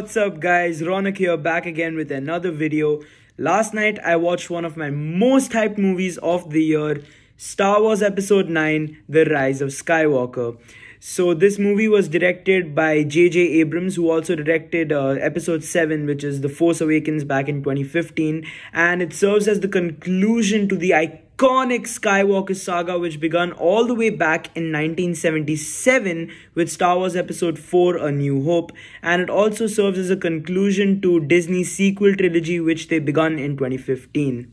what's up guys, Ronak here, back again with another video. Last night I watched one of my most hyped movies of the year, Star Wars Episode 9, The Rise of Skywalker. So this movie was directed by J.J. Abrams, who also directed Episode 7, which is The Force Awakens back in 2015. And it serves as the conclusion to the iconic Skywalker saga, which began all the way back in 1977 with Star Wars Episode 4, A New Hope. And it also serves as a conclusion to Disney's sequel trilogy, which they began in 2015.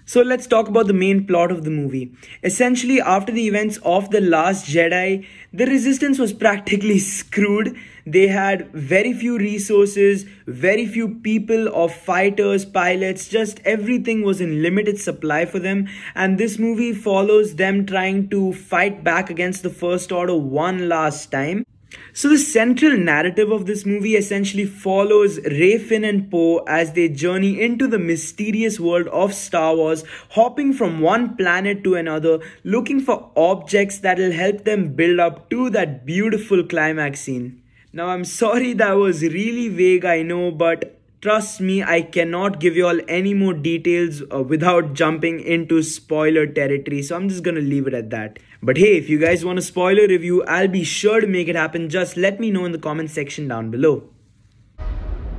So let's talk about the main plot of the movie. Essentially, after the events of The Last Jedi, the Resistance was practically screwed. They had very few resources, very few people of fighters, pilots, just everything was in limited supply for them. And this movie follows them trying to fight back against the First Order one last time. So the central narrative of this movie essentially follows Rey, Finn and Poe as they journey into the mysterious world of Star Wars, hopping from one planet to another, looking for objects that will help them build up to that beautiful climax scene. Now I'm sorry that was really vague, I know, but trust me, I cannot give you all any more details without jumping into spoiler territory, so I'm just gonna leave it at that. But hey, if you guys want a spoiler review, I'll be sure to make it happen. Just let me know in the comment section down below.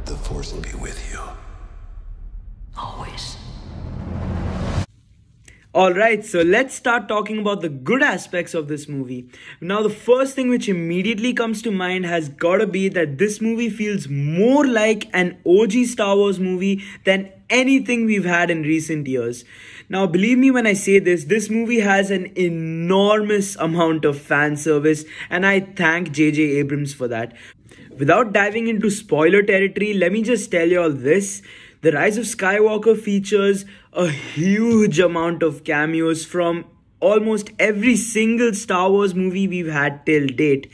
The Force will be with you. Always. Alright, so let's start talking about the good aspects of this movie. Now, the first thing which immediately comes to mind has gotta be that this movie feels more like an OG Star Wars movie than anything we've had in recent years. Now, believe me when I say this, this movie has an enormous amount of fan service, and I thank J.J. Abrams for that. Without diving into spoiler territory, let me just tell you all this. The Rise of Skywalker features a huge amount of cameos from almost every single Star Wars movie we've had till date.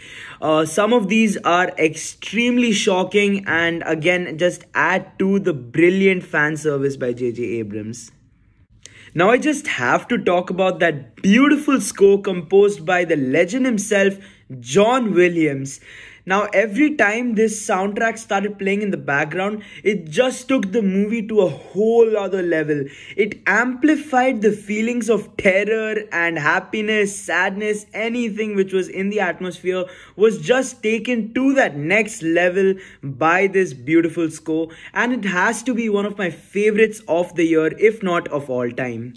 Some of these are extremely shocking and again just add to the brilliant fan service by J.J. Abrams. Now I just have to talk about that beautiful score composed by the legend himself, John Williams. Now every time this soundtrack started playing in the background, it just took the movie to a whole other level. It amplified the feelings of terror and happiness, sadness, anything which was in the atmosphere was just taken to that next level by this beautiful score. And it has to be one of my favorites of the year, if not of all time.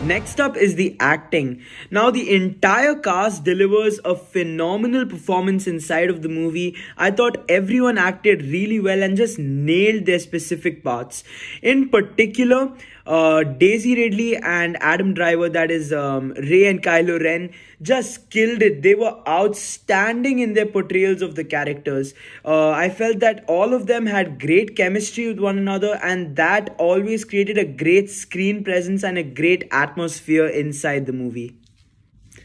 Next up is the acting. Now the entire cast delivers a phenomenal performance inside of the movie. I thought everyone acted really well and just nailed their specific parts. In particular, Daisy Ridley and Adam Driver, that is Rey and Kylo Ren, just killed it. They were outstanding in their portrayals of the characters. I felt that all of them had great chemistry with one another, and that always created a great screen presence and a great atmosphere inside the movie.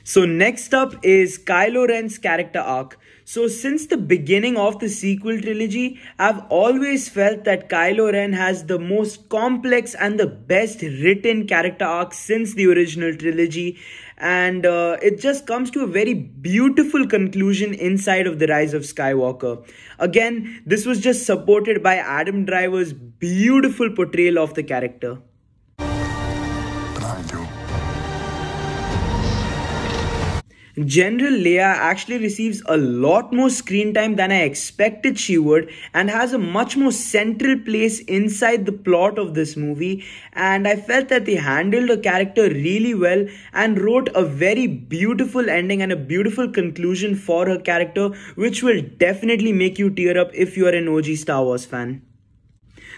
So next up is Kylo Ren's character arc. So since the beginning of the sequel trilogy, I've always felt that Kylo Ren has the most complex and the best written character arc since the original trilogy. And it just comes to a very beautiful conclusion inside of The Rise of Skywalker. Again, this was just supported by Adam Driver's beautiful portrayal of the character. General Leia actually receives a lot more screen time than I expected she would, and has a much more central place inside the plot of this movie. And I felt that they handled her character really well and wrote a very beautiful ending and a beautiful conclusion for her character, which will definitely make you tear up if you are an OG Star Wars fan.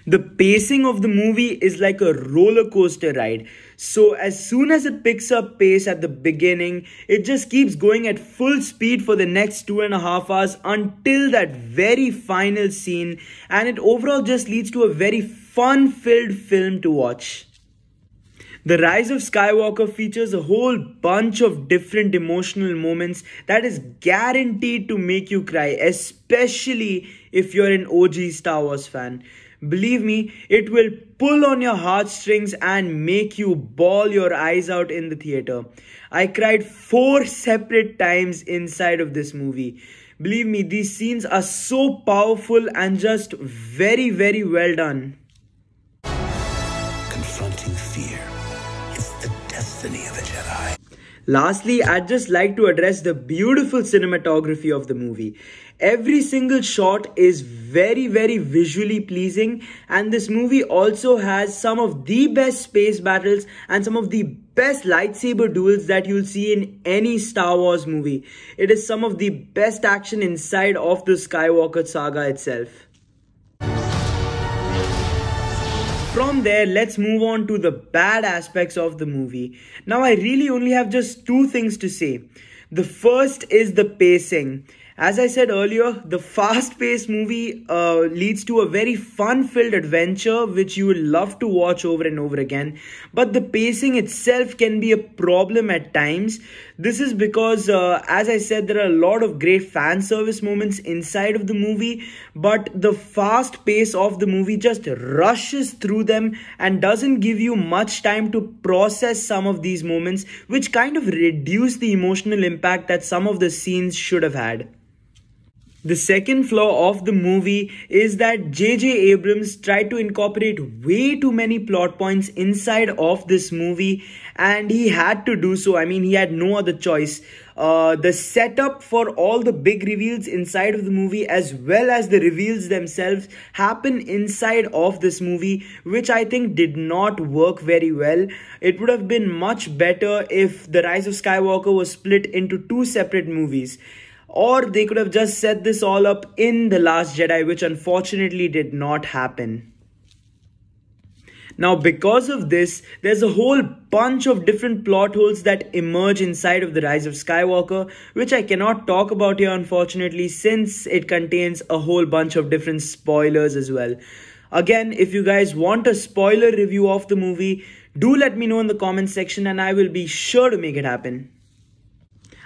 The pacing of the movie is like a roller coaster ride. So as soon as it picks up pace at the beginning, it just keeps going at full speed for the next 2.5 hours until that very final scene, and it overall just leads to a very fun-filled film to watch. The Rise of Skywalker features a whole bunch of different emotional moments that is guaranteed to make you cry, especially if you're an OG Star Wars fan. Believe me, it will pull on your heartstrings and make you bawl your eyes out in the theater. I cried 4 separate times inside of this movie. Believe me, these scenes are so powerful and just very, very well done. Confronting fear is the destiny of a Jedi. Lastly, I'd just like to address the beautiful cinematography of the movie. Every single shot is very, very visually pleasing, and this movie also has some of the best space battles and some of the best lightsaber duels that you'll see in any Star Wars movie. It is some of the best action inside of the Skywalker saga itself. From there, let's move on to the bad aspects of the movie. Now, I really only have just 2 things to say. The first is the pacing. As I said earlier, the fast-paced movie leads to a very fun-filled adventure which you will love to watch over and over again. But the pacing itself can be a problem at times. This is because, as I said, there are a lot of great fan service moments inside of the movie. But the fast pace of the movie just rushes through them and doesn't give you much time to process some of these moments, which kind of reduce the emotional impact that some of the scenes should have had. The second flaw of the movie is that J.J. Abrams tried to incorporate way too many plot points inside of this movie, and he had to do so. I mean, he had no other choice. The setup for all the big reveals inside of the movie as well as the reveals themselves happen inside of this movie, which I think did not work very well. It would have been much better if The Rise of Skywalker was split into 2 separate movies. Or they could have just set this all up in The Last Jedi, which unfortunately did not happen. Now, because of this, there's a whole bunch of different plot holes that emerge inside of The Rise of Skywalker, which I cannot talk about here, unfortunately, since it contains a whole bunch of different spoilers as well. Again, if you guys want a spoiler review of the movie, do let me know in the comments section and I will be sure to make it happen.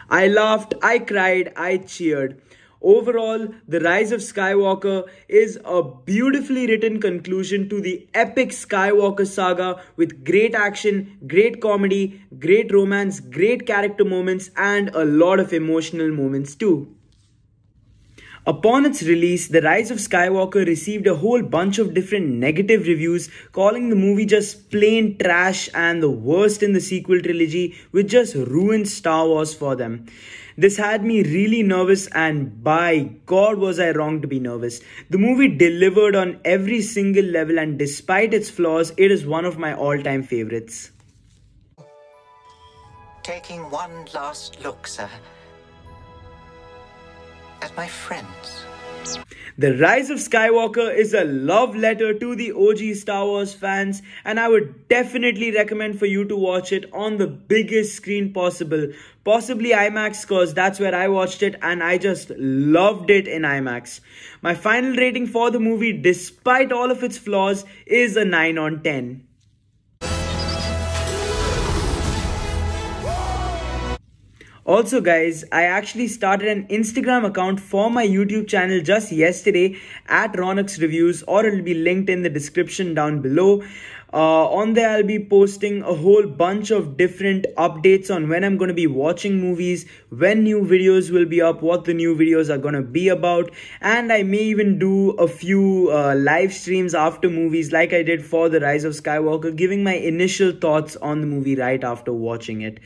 I laughed, I cried, I cheered. Overall, The Rise of Skywalker is a beautifully written conclusion to the epic Skywalker saga with great action, great comedy, great romance, great character moments, and a lot of emotional moments too. Upon its release, The Rise of Skywalker received a whole bunch of different negative reviews, calling the movie just plain trash and the worst in the sequel trilogy, which just ruined Star Wars for them. This had me really nervous, and by God was I wrong to be nervous. The movie delivered on every single level, and despite its flaws, it is one of my all-time favorites. Taking one last look, sir, at my friends. The Rise of Skywalker is a love letter to the OG Star Wars fans, and I would definitely recommend for you to watch it on the biggest screen possible. Possibly IMAX, because that's where I watched it and I just loved it in IMAX. My final rating for the movie, despite all of its flaws, is a 9 on 10. Also guys, I actually started an Instagram account for my YouTube channel just yesterday at Ronak's Reviews, or it'll be linked in the description down below. On there I'll be posting a whole bunch of different updates on when I'm going to be watching movies, when new videos will be up, what the new videos are going to be about, and I may even do a few live streams after movies like I did for The Rise of Skywalker, giving my initial thoughts on the movie right after watching it.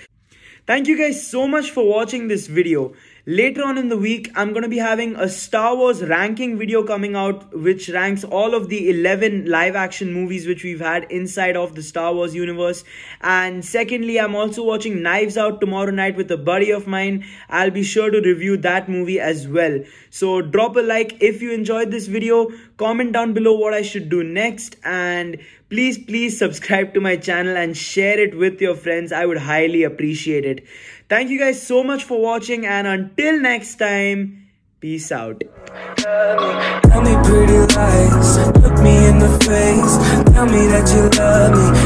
Thank you guys so much for watching this video. Later on in the week, I'm going to be having a Star Wars ranking video coming out, which ranks all of the 11 live action movies which we've had inside of the Star Wars universe. And secondly, I'm also watching Knives Out tomorrow night with a buddy of mine. I'll be sure to review that movie as well. So drop a like if you enjoyed this video, comment down below what I should do next, and please subscribe to my channel and share it with your friends. I would highly appreciate it. Thank you guys so much for watching, and until next time, peace out. Tell me pretty lies, look me in the face, tell me that you love me.